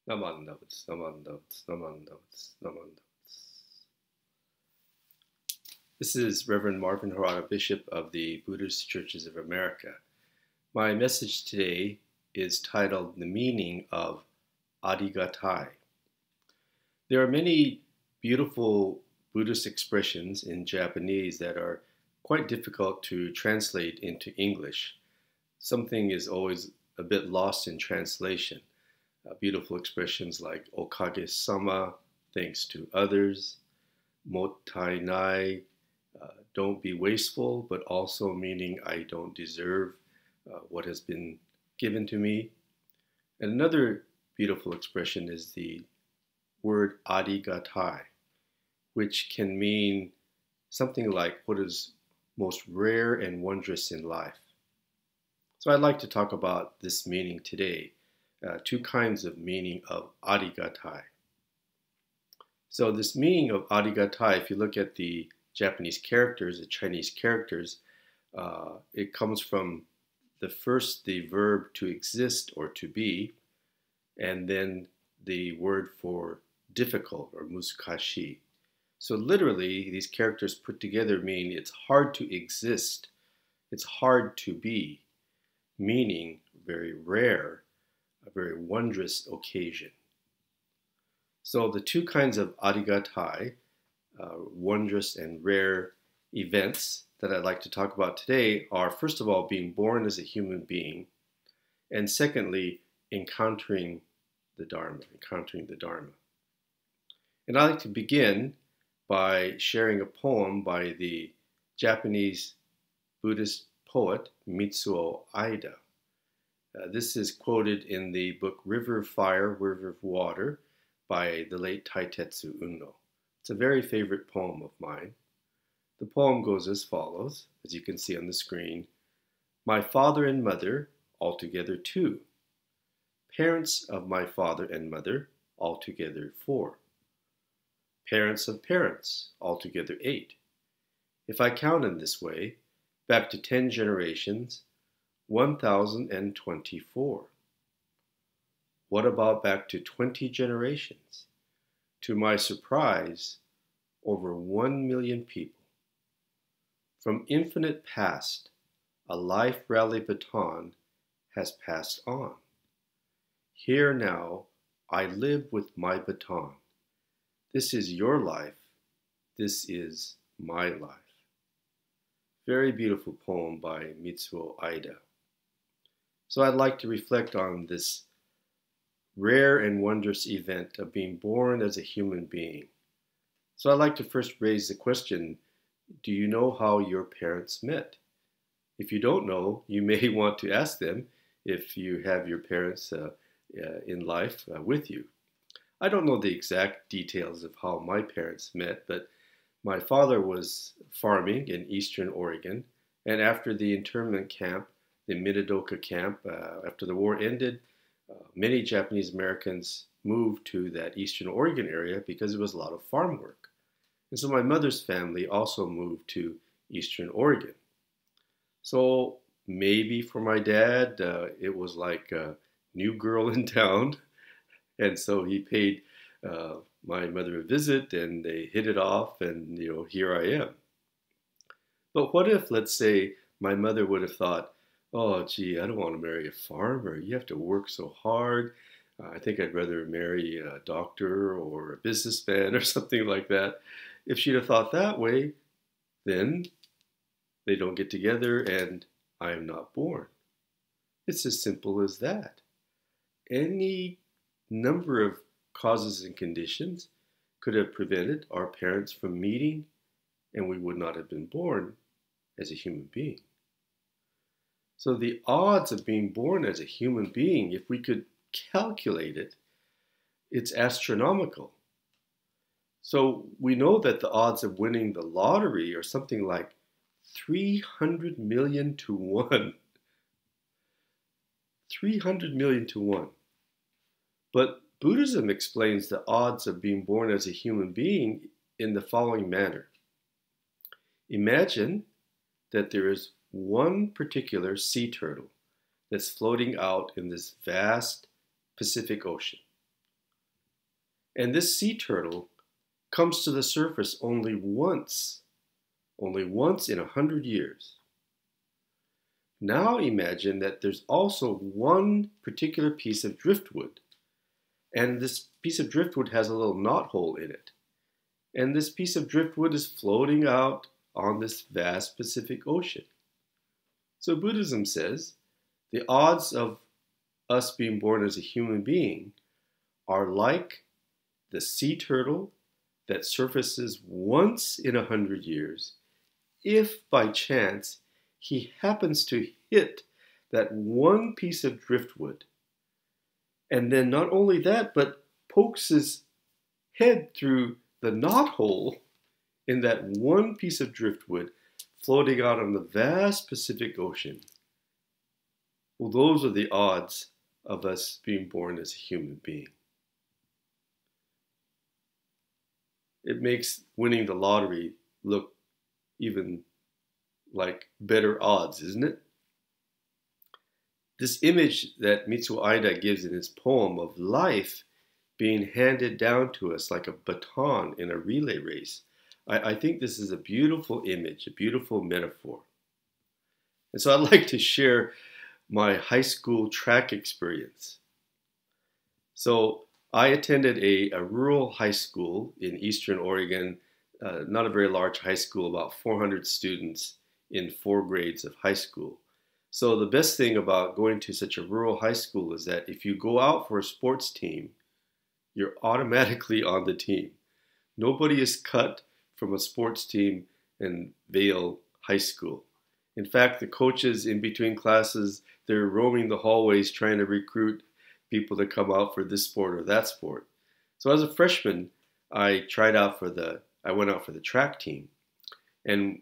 Namandavuts, namandavuts, namandavuts, namandavuts. This is Reverend Marvin Harada, Bishop of the Buddhist Churches of America. My message today is titled The Meaning of Arigatai. There are many beautiful Buddhist expressions in Japanese that are quite difficult to translate into English. Something is always a bit lost in translation. Beautiful expressions like okage-sama, thanks to others, mottai nai, don't be wasteful, but also meaning I don't deserve what has been given to me. And another beautiful expression is the word arigatai, which can mean something like what is most rare and wondrous in life. So I'd like to talk about this meaning today. Two kinds of meaning of arigatai. So this meaning of arigatai, if you look at the Japanese characters, the Chinese characters, it comes from the verb to exist or to be, and then the word for difficult or musukashi. So literally, these characters put together mean it's hard to exist, it's hard to be, meaning very rare, a very wondrous occasion. So the two kinds of arigatai, wondrous and rare events that I'd like to talk about today are, first of all, being born as a human being, and secondly, encountering the Dharma. And I'd like to begin by sharing a poem by the Japanese Buddhist poet Mitsuo Aida. This is quoted in the book River of Fire, River of Water by the late Taitetsu Unno. It's a very favorite poem of mine. The poem goes as follows, as you can see on the screen. My father and mother, altogether 2. Parents of my father and mother, altogether 4. Parents of parents, altogether 8. If I count in this way, back to 10 generations, 1,024. What about back to 20 generations? To my surprise, over 1 million people. From infinite past, a life rally baton has passed on. Here now, I live with my baton. This is your life. This is my life. Very beautiful poem by Mitsuo Aida. So I'd like to reflect on this rare and wondrous event of being born as a human being. So I'd like to first raise the question, do you know how your parents met? If you don't know, you may want to ask them if you have your parents in life with you. I don't know the exact details of how my parents met, but my father was farming in eastern Oregon, and after the internment camp, the Minidoka camp, after the war ended, many Japanese Americans moved to that eastern Oregon area because it was a lot of farm work. And so my mother's family also moved to eastern Oregon. So maybe for my dad, it was like a new girl in town. And so he paid my mother a visit and they hit it off and, here I am. But what if, let's say, my mother would have thought, oh, gee, I don't want to marry a farmer. You have to work so hard. I think I'd rather marry a doctor or a businessman or something like that. If she'd have thought that way, then they don't get together and I am not born. It's as simple as that. Any number of causes and conditions could have prevented our parents from meeting, and we would not have been born as a human being. So the odds of being born as a human being, if we could calculate it, it's astronomical. So we know that the odds of winning the lottery are something like 300 million to 1. 300 million to 1. But Buddhism explains the odds of being born as a human being in the following manner. Imagine that there is one particular sea turtle that's floating out in this vast Pacific Ocean. And this sea turtle comes to the surface only once in 100 years. Now imagine that there's also one particular piece of driftwood, and this piece of driftwood has a little knothole in it. And this piece of driftwood is floating out on this vast Pacific Ocean. So Buddhism says the odds of us being born as a human being are like the sea turtle that surfaces once in 100 years, if by chance he happens to hit that one piece of driftwood. And then not only that, but pokes his head through the knothole in that one piece of driftwood floating out on the vast Pacific Ocean. Well, those are the odds of us being born as a human being. It makes winning the lottery look even like better odds, isn't it? This image that Mitsuo Aida gives in his poem of life being handed down to us like a baton in a relay race, I think this is a beautiful image, a beautiful metaphor. And so I'd like to share my high school track experience. So I attended a rural high school in Eastern Oregon, not a very large high school, about 400 students in 4 grades of high school. So the best thing about going to such a rural high school is that if you go out for a sports team, you're automatically on the team. Nobody is cut from a sports team in Vail High School. In fact, the coaches in between classes, they're roaming the hallways trying to recruit people to come out for this sport or that sport. So as a freshman, I went out for the track team. And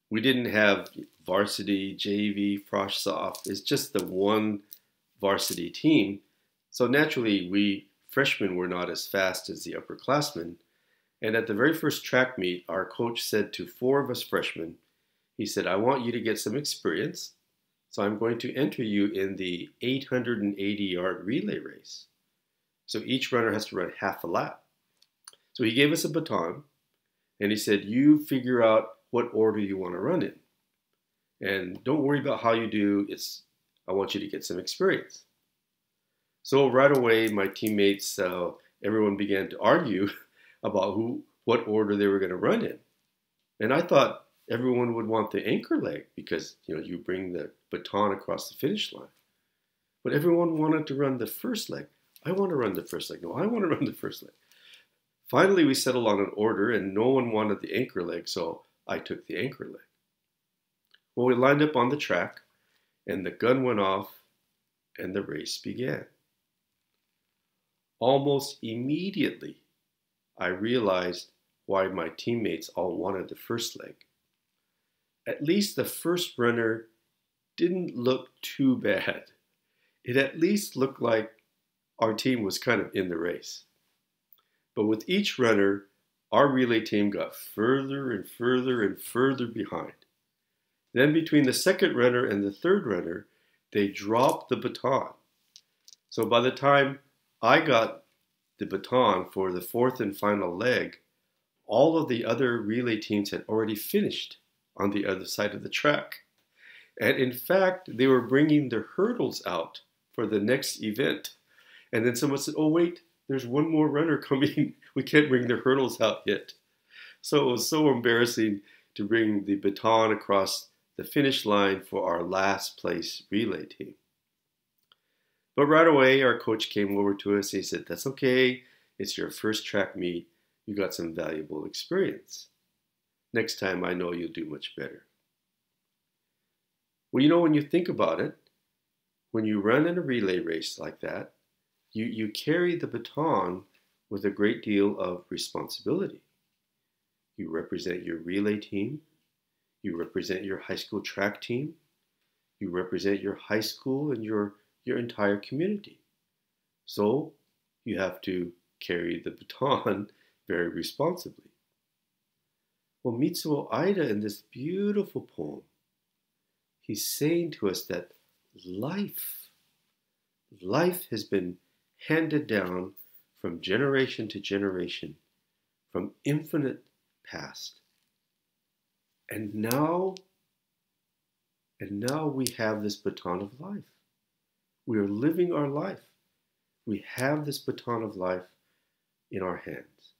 we didn't have varsity, JV, frosh soft. It's just the one varsity team. So naturally, we freshmen were not as fast as the upperclassmen. And at the very first track meet, our coach said to 4 of us freshmen, he said, I want you to get some experience. So I'm going to enter you in the 880-yard relay race. So each runner has to run half a lap. So he gave us a baton, and he said, you figure out what order you want to run in. And don't worry about how you do. I want you to get some experience. So right away, my teammates, everyone began to argue about what order they were going to run in. And I thought everyone would want the anchor leg because, you bring the baton across the finish line. But everyone wanted to run the first leg. I want to run the first leg. No, I want to run the first leg. Finally, we settled on an order, and no one wanted the anchor leg, so I took the anchor leg. Well, we lined up on the track, and the gun went off, and the race began. Almost immediately, I realized why my teammates all wanted the first leg. At least the first runner didn't look too bad. It at least looked like our team was kind of in the race. But with each runner, our relay team got further and further and further behind. Then between the second runner and the third runner, they dropped the baton. So by the time I got the baton for the 4th and final leg, all of the other relay teams had already finished on the other side of the track. And in fact, they were bringing their hurdles out for the next event. And then someone said, oh wait, there's one more runner coming. We can't bring their hurdles out yet. So it was so embarrassing to bring the baton across the finish line for our last place relay team. But right away, our coach came over to us. He said, that's okay. It's your first track meet. You got some valuable experience. Next time, I know you'll do much better. Well, when you think about it, when you run in a relay race like that, you carry the baton with a great deal of responsibility. You represent your relay team. You represent your high school track team. You represent your high school and your entire community. So you have to carry the baton very responsibly. Well, Mitsuo Aida in this beautiful poem, he's saying to us that life has been handed down from generation to generation, from infinite past. And now we have this baton of life. We are living our life. We have this baton of life in our hands.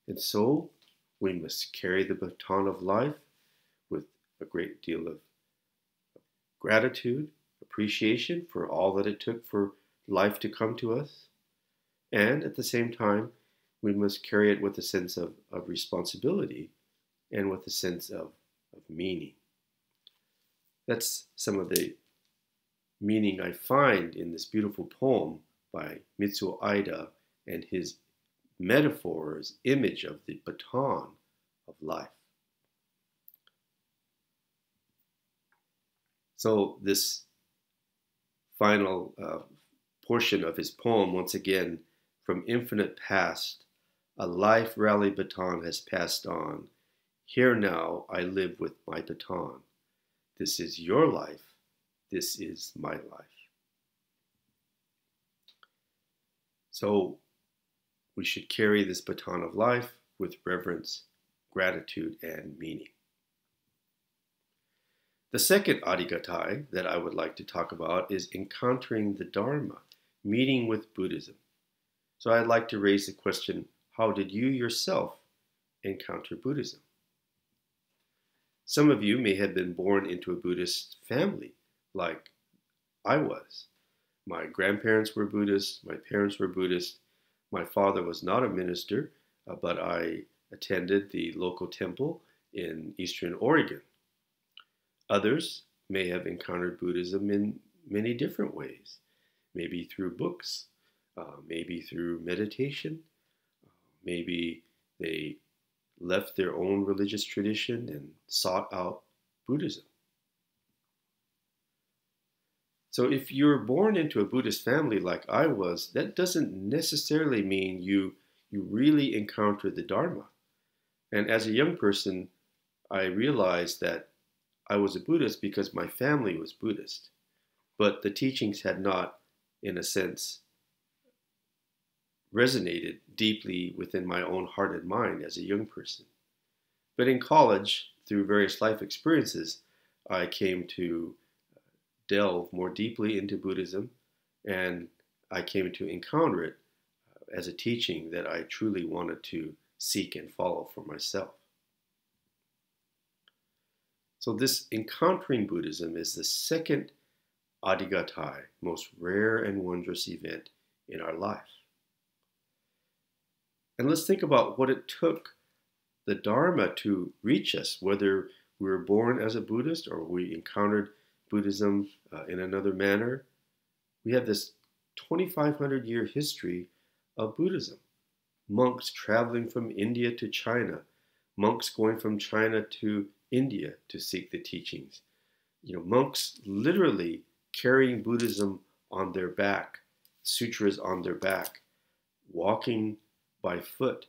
And so we must carry the baton of life with a great deal of gratitude, appreciation for all that it took for life to come to us. And at the same time, we must carry it with a sense of responsibility and with a sense of meaning. That's some of the meaning I find in this beautiful poem by Mitsuo Aida and his metaphors, image of the baton of life. So this final portion of his poem, once again, from infinite past, a life rally baton has passed on. Here now I live with my baton. This is your life. This is my life. So we should carry this baton of life with reverence, gratitude, and meaning. The second Arigatai that I would like to talk about is encountering the Dharma, meeting with Buddhism. So I'd like to raise the question, how did you yourself encounter Buddhism? Some of you may have been born into a Buddhist family, like I was. My grandparents were Buddhist, my parents were Buddhist. My father was not a minister, but I attended the local temple in Eastern Oregon. Others may have encountered Buddhism in many different ways, maybe through books, maybe through meditation, maybe they left their own religious tradition and sought out Buddhism. So if you're born into a Buddhist family like I was, that doesn't necessarily mean you really encountered the Dharma. And as a young person, I realized that I was a Buddhist because my family was Buddhist. But the teachings had not, in a sense, resonated deeply within my own heart and mind as a young person. But in college, through various life experiences, I came to delve more deeply into Buddhism, and I came to encounter it as a teaching that I truly wanted to seek and follow for myself. So this encountering Buddhism is the second Arigatai, most rare and wondrous event in our life. And let's think about what it took the Dharma to reach us, whether we were born as a Buddhist or we encountered Buddhism in another manner. We have this 2,500-year history of Buddhism. Monks traveling from India to China, monks going from China to India to seek the teachings. Monks literally carrying Buddhism on their back, sutras on their back, walking by foot,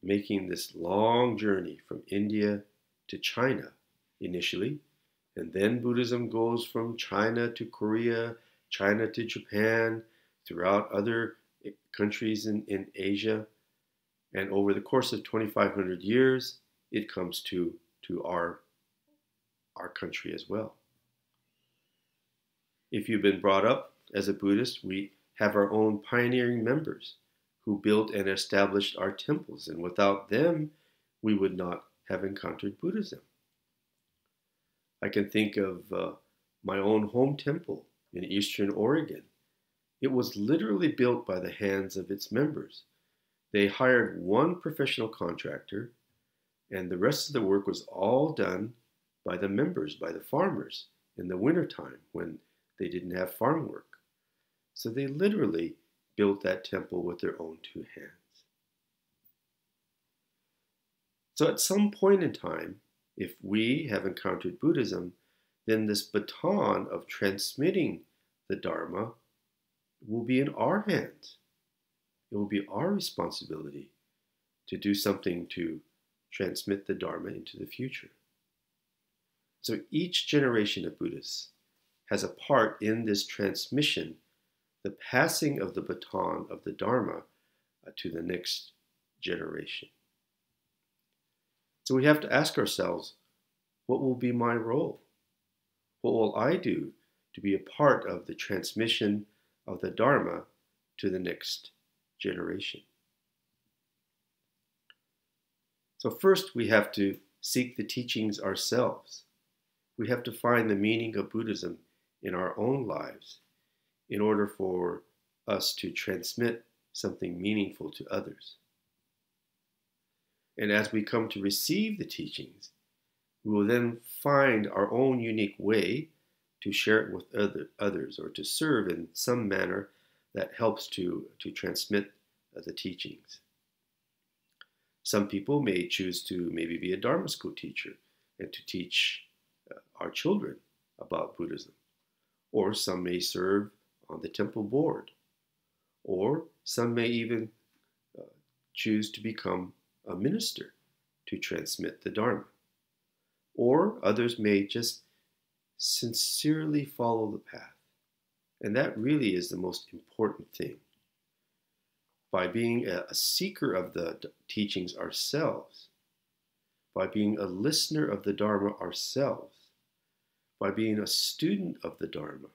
making this long journey from India to China initially, and then Buddhism goes from China to Korea, China to Japan, throughout other countries in Asia, and over the course of 2,500 years, it comes to our country as well. If you've been brought up as a Buddhist, we have our own pioneering members who built and established our temples, and without them, we would not have encountered Buddhism. I can think of my own home temple in Eastern Oregon. It was literally built by the hands of its members. They hired one professional contractor, and the rest of the work was all done by the members, by the farmers, in the wintertime when they didn't have farm work. So they literally built that temple with their own two hands. So at some point in time, if we have encountered Buddhism, then this baton of transmitting the Dharma will be in our hands. It will be our responsibility to do something to transmit the Dharma into the future. So each generation of Buddhists has a part in this transmission, the passing of the baton of the Dharma to the next generation. So we have to ask ourselves, what will be my role? What will I do to be a part of the transmission of the Dharma to the next generation? So first, we have to seek the teachings ourselves. We have to find the meaning of Buddhism in our own lives in order for us to transmit something meaningful to others. And as we come to receive the teachings, we will then find our own unique way to share it with others, or to serve in some manner that helps to transmit the teachings. Some people may choose to maybe be a Dharma school teacher and to teach our children about Buddhism. Or some may serve on the temple board. Or some may even choose to become a minister to transmit the Dharma. Or others may just sincerely follow the path. And that really is the most important thing. By being a seeker of the teachings ourselves, by being a listener of the Dharma ourselves, by being a student of the Dharma,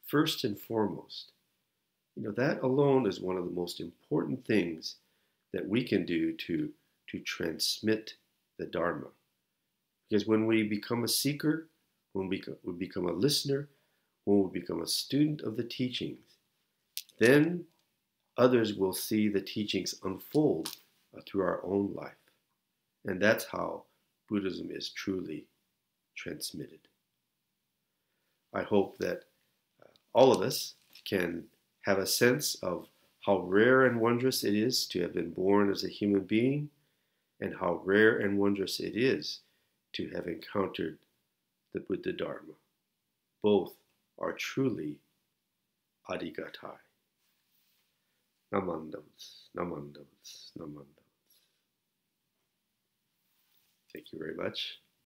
first and foremost, that alone is one of the most important things that we can do to transmit the Dharma. Because when we become a seeker, when we become a listener, when we become a student of the teachings, then others will see the teachings unfold through our own life. And that's how Buddhism is truly transmitted. I hope that all of us can have a sense of how rare and wondrous it is to have been born as a human being, and how rare and wondrous it is to have encountered the Buddha Dharma. Both are truly Arigatai. Namandams, namandams, namandams. Thank you very much.